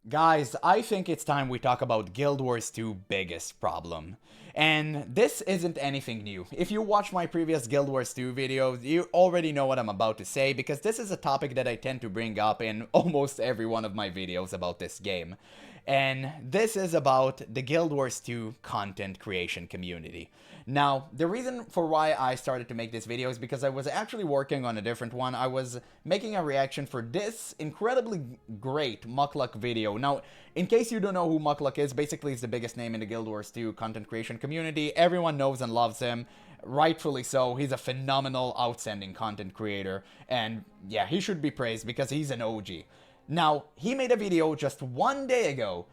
Guys, I think it's time we talk about Guild Wars 2 biggest problem. And this isn't anything new. If you watch my previous Guild Wars 2 videos, you already know what I'm about to say because this is a topic that I tend to bring up in almost every one of my videos about this game. And this is about the Guild Wars 2 content creation community. Now, the reason for why I started to make this video is because I was actually working on a different one. I was making a reaction for this incredibly great Mukluck video. Now, in case you don't know who Mukluck is, basically he's the biggest name in the Guild Wars 2 content creation community. Everyone knows and loves him. Rightfully so. He's a phenomenal, outstanding content creator. And yeah, he should be praised because he's an OG. Now, he made a video just one day ago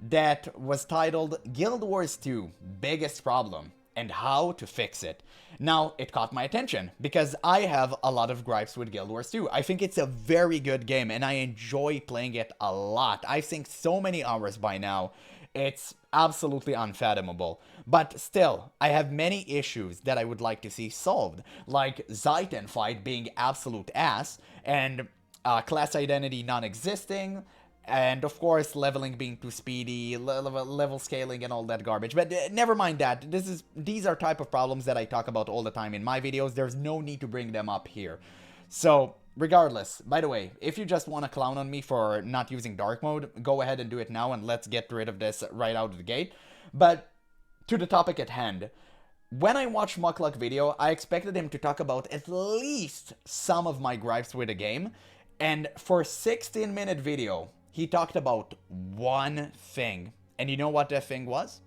that was titled Guild Wars 2 Biggest Problem and How to Fix It. Now, it caught my attention because I have a lot of gripes with Guild Wars 2. I think it's a very good game and I enjoy playing it a lot. I've seen so many hours by now. It's absolutely unfathomable. But still, I have many issues that I would like to see solved, like Zaiten fight being absolute ass, and class identity non-existing, and of course leveling being too speedy, level scaling and all that garbage. But never mind that. These are type of problems that I talk about all the time in my videos. There's no need to bring them up here. So regardless, by the way, if you just want to clown on me for not using dark mode, go ahead and do it now and let's get rid of this right out of the gate. But to the topic at hand, when I watched Mukluck video, I expected him to talk about at least some of my gripes with the game. And for a 16-minute video, he talked about one thing. And you know what that thing was?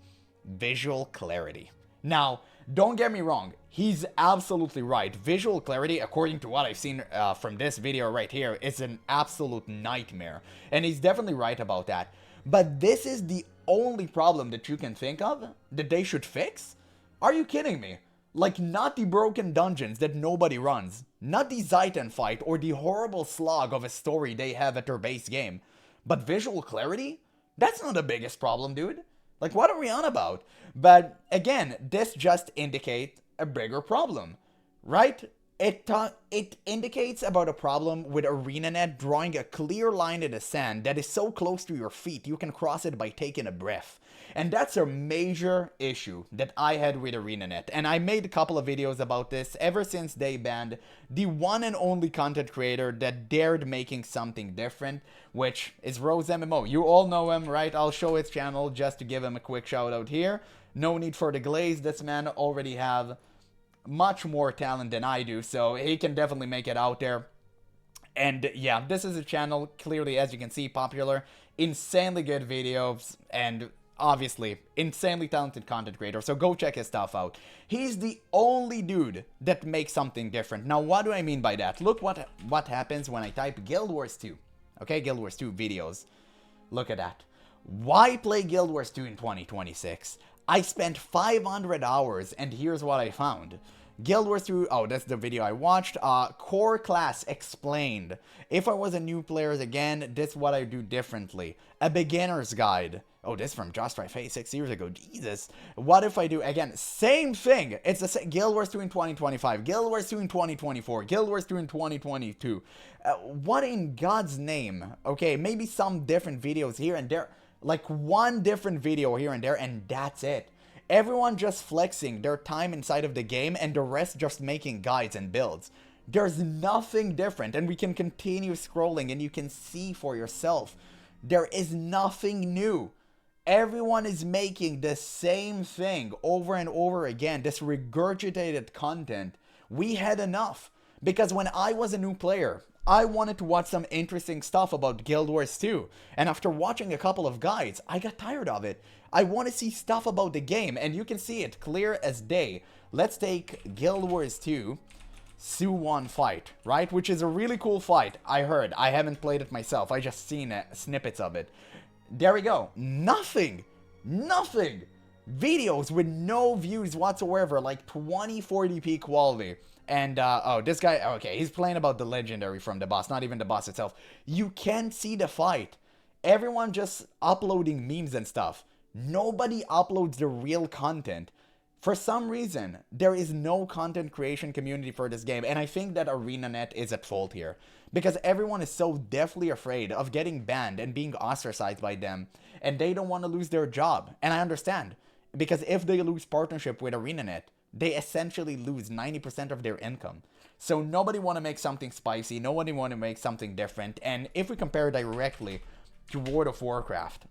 Visual clarity. Now, don't get me wrong. He's absolutely right. Visual clarity, according to what I've seen from this video right here, is an absolute nightmare. And he's definitely right about that. But this is the only problem that you can think of that they should fix? Are you kidding me? Like, not the broken dungeons that nobody runs, not the Zaiten fight or the horrible slog of a story they have at their base game, but visual clarity? That's not the biggest problem, dude. Like, what are we on about? But again, this just indicates a bigger problem, right? It indicates about a problem with ArenaNet drawing a clear line in the sand that is so close to your feet you can cross it by taking a breath. And that's a major issue that I had with ArenaNet. And I made a couple of videos about this ever since they banned the one and only content creator that dared making something different, which is Rose MMO. You all know him, right? I'll show his channel just to give him a quick shout out here. No need for the glaze. This man already have much more talent than I do, so he can definitely make it out there. And yeah, this is a channel, clearly, as you can see, popular, insanely good videos, and obviously, insanely talented content creator, so go check his stuff out. He's the only dude that makes something different. Now, what do I mean by that? Look what happens when I type Guild Wars 2. Okay, Guild Wars 2 videos. Look at that. Why play Guild Wars 2 in 2026? I spent 500 hours, and here's what I found. Guild Wars 2, oh, that's the video I watched. Core class explained. If I was a new player again, this is what I do differently. A beginner's guide. Oh, this from Just Right Face 6 years ago. Jesus. What if I do, again, same thing. It's the same. Guild Wars 2 in 2025. Guild Wars 2 in 2024. Guild Wars 2 in 2022. What in God's name? Okay, maybe some different videos here and there. Like one different video here and there, and that's it. Everyone just flexing their time inside of the game and the rest just making guides and builds. There's nothing different, and we can continue scrolling and you can see for yourself. There is nothing new. Everyone is making the same thing over and over again, this regurgitated content. We had enough. Because when I was a new player, I wanted to watch some interesting stuff about Guild Wars 2. And after watching a couple of guides, I got tired of it. I want to see stuff about the game, and you can see it clear as day. Let's take Guild Wars 2 Suwon fight, right? Which is a really cool fight, I heard. I haven't played it myself. I just seen snippets of it. There we go. Nothing. Nothing. Videos with no views whatsoever, like 2040p quality. And, oh, this guy, okay, he's playing about the legendary from the boss, not even the boss itself. You can't see the fight. Everyone just uploading memes and stuff. Nobody uploads the real content. For some reason, there is no content creation community for this game, and I think that ArenaNet is at fault here. Because everyone is so deathly afraid of getting banned and being ostracized by them, and they don't want to lose their job. And I understand, because if they lose partnership with ArenaNet, they essentially lose 90% of their income. So nobody want to make something spicy, nobody want to make something different, and if we compare directly to World of Warcraft,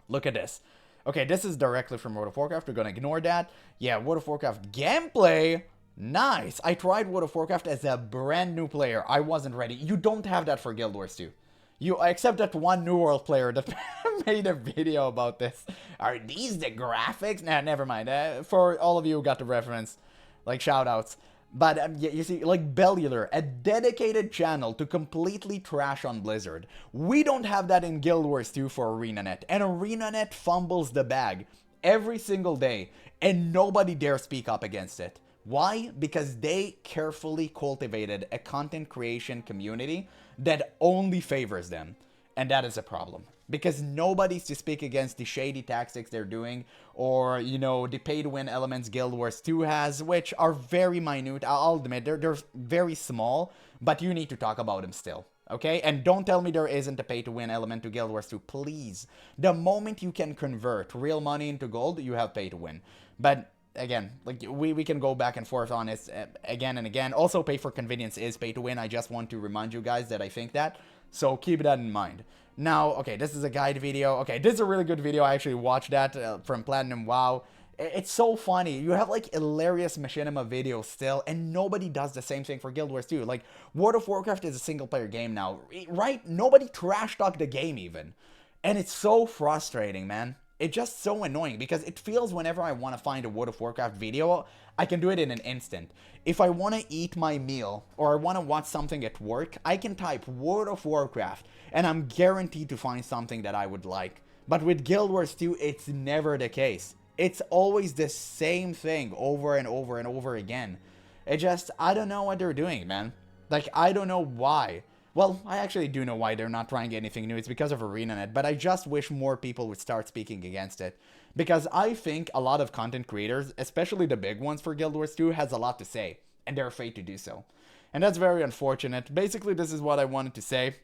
look at this. Okay, this is directly from World of Warcraft, we're gonna ignore that. Yeah, World of Warcraft gameplay, nice. I tried World of Warcraft as a brand new player, I wasn't ready. You don't have that for Guild Wars 2. Except that one New World player that made a video about this. Are these the graphics? Nah, never mind. For all of you who got the reference, like shoutouts. But yeah, you see, like Bellular, a dedicated channel to completely trash on Blizzard. We don't have that in Guild Wars 2 for ArenaNet. And ArenaNet fumbles the bag every single day. And nobody dare speak up against it. Why? Because they carefully cultivated a content creation community that only favors them. And that is a problem. Because nobody's to speak against the shady tactics they're doing, or, you know, the pay-to-win elements Guild Wars 2 has, which are very minute. I'll admit, they're very small, but you need to talk about them still. Okay? And don't tell me there isn't a pay-to-win element to Guild Wars 2, please. The moment you can convert real money into gold, you have pay-to-win. But again, like we can go back and forth on this again and again. Also, pay for convenience is pay to win. I just want to remind you guys that I think that. So keep that in mind. Now, okay, this is a guide video. Okay, this is a really good video. I actually watched that from Platinum WoW. It's so funny. You have like hilarious machinima videos still, and nobody does the same thing for Guild Wars 2. Like, World of Warcraft is a single player game now, right? Nobody trash talk the game even. And it's so frustrating, man. It's just so annoying because it feels whenever I want to find a World of Warcraft video, I can do it in an instant. If I want to eat my meal or I want to watch something at work, I can type World of Warcraft and I'm guaranteed to find something that I would like. But with Guild Wars 2, it's never the case. It's always the same thing over and over and over again. It just, I don't know what they're doing, man. Like, I don't know why. Well, I actually do know why they're not trying anything new. It's because of ArenaNet, but I just wish more people would start speaking against it. Because I think a lot of content creators, especially the big ones for Guild Wars 2, has a lot to say, and they're afraid to do so. And that's very unfortunate. Basically, this is what I wanted to say.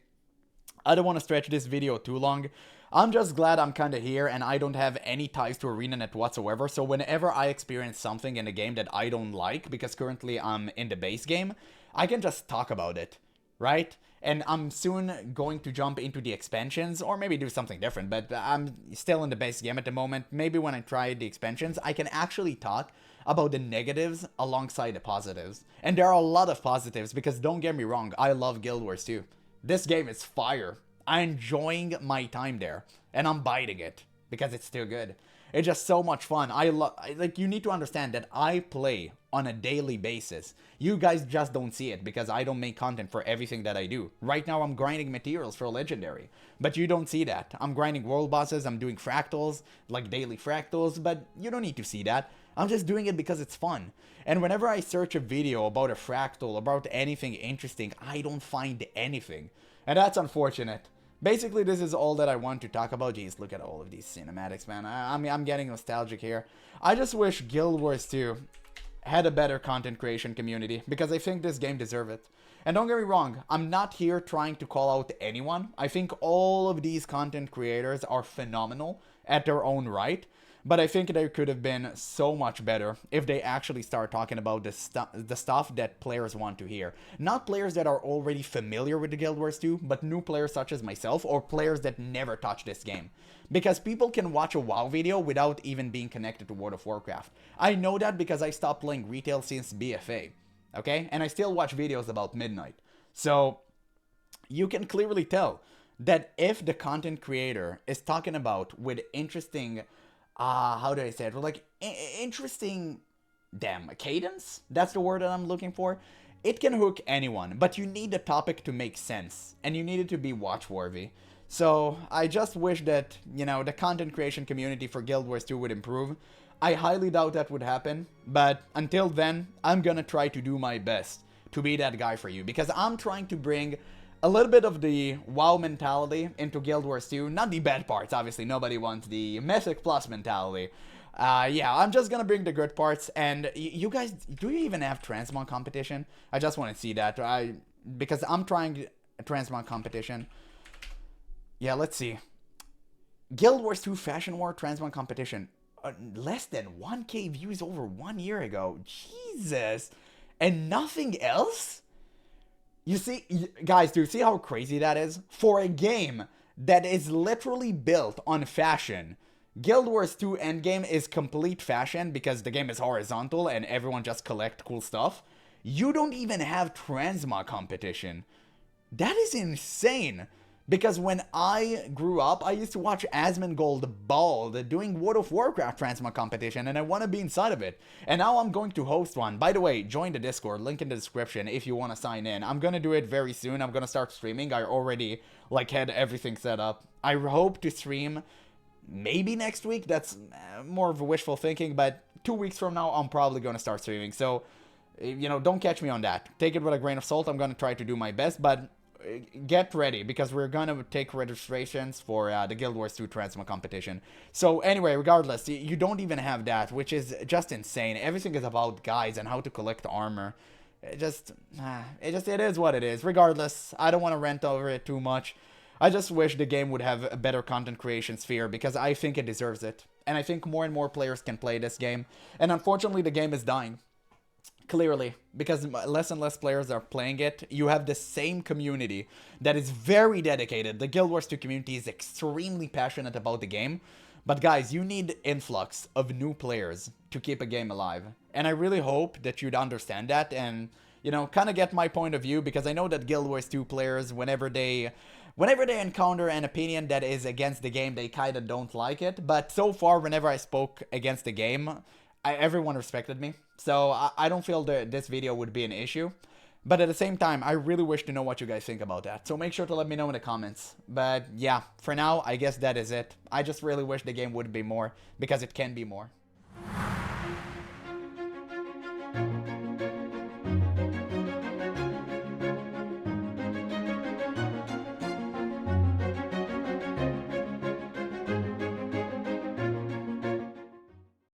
I don't want to stretch this video too long. I'm just glad I'm kind of here and I don't have any ties to ArenaNet whatsoever. So whenever I experience something in a game that I don't like, because currently I'm in the base game, I can just talk about it, right? And I'm soon going to jump into the expansions, or maybe do something different, but I'm still in the base game at the moment. Maybe when I try the expansions, I can actually talk about the negatives alongside the positives. And there are a lot of positives, because don't get me wrong, I love Guild Wars 2. This game is fire. I'm enjoying my time there, and I'm biting it, because it's still good. It's just so much fun. Like, you need to understand that I play on a daily basis. You guys just don't see it because I don't make content for everything that I do. Right now I'm grinding materials for Legendary, but you don't see that. I'm grinding world bosses, I'm doing fractals, like daily fractals, but you don't need to see that. I'm just doing it because it's fun. And whenever I search a video about a fractal, about anything interesting, I don't find anything. And that's unfortunate. Basically, this is all that I want to talk about. Jeez, look at all of these cinematics, man. I'm getting nostalgic here. I just wish Guild Wars 2 had a better content creation community, because I think this game deserves it. And don't get me wrong, I'm not here trying to call out anyone. I think all of these content creators are phenomenal at their own right. But I think they could have been so much better if they actually start talking about the stuff that players want to hear. Not players that are already familiar with the Guild Wars 2, but new players such as myself, or players that never touch this game. Because people can watch a WoW video without even being connected to World of Warcraft. I know that because I stopped playing retail since BFA, okay? And I still watch videos about midnight. So, you can clearly tell that if the content creator is talking about with interesting... how do I say it? Like, interesting, cadence? That's the word that I'm looking for. It can hook anyone, but you need the topic to make sense, and you need it to be watch-worthy. So, I just wish that, you know, the content creation community for Guild Wars 2 would improve. I highly doubt that would happen, but until then, I'm gonna try to do my best to be that guy for you, because I'm trying to bring a little bit of the WoW mentality into Guild Wars 2. Not the bad parts, obviously. Nobody wants the Mythic Plus mentality. Yeah, I'm just gonna bring the good parts. And you guys, do you even have transmog competition? I just want to see that. Because I'm trying transmog competition. Yeah, let's see. Guild Wars 2 Fashion War transmog competition. Less than 1K views over 1 year ago. Jesus. And nothing else? You see, guys, do you see how crazy that is? For a game that is literally built on fashion. Guild Wars 2 Endgame is complete fashion because the game is horizontal and everyone just collect cool stuff. You don't even have transmog competition. That is insane. Because when I grew up, I used to watch Asmongold Bald doing World of Warcraft transmog competition, and I want to be inside of it. And now I'm going to host one. By the way, join the Discord, link in the description if you want to sign in. I'm going to do it very soon. I'm going to start streaming. I already, had everything set up. I hope to stream maybe next week. That's more of a wishful thinking, but 2 weeks from now, I'm probably going to start streaming. So, don't catch me on that. Take it with a grain of salt. I'm going to try to do my best, but get ready because we're gonna take registrations for the Guild Wars 2 transmog competition. So anyway, regardless, you don't even have that, which is just insane. Everything is about guys and how to collect armor. It is what it is. Regardless, I don't want to rant over it too much. I just wish the game would have a better content creation sphere because I think it deserves it. And I think more and more players can play this game. And unfortunately, the game is dying. Clearly, because less and less players are playing it. You have the same community that is very dedicated. The Guild Wars 2 community is extremely passionate about the game. But guys, you need influx of new players to keep a game alive. And I really hope that you'd understand that and, kind of get my point of view, because I know that Guild Wars 2 players, whenever they encounter an opinion that is against the game, they kind of don't like it. But so far, whenever I spoke against the game, everyone respected me. So I don't feel that this video would be an issue. But at the same time, I really wish to know what you guys think about that. So make sure to let me know in the comments. But yeah, for now, I guess that is it. I just really wish the game would be more, because it can be more.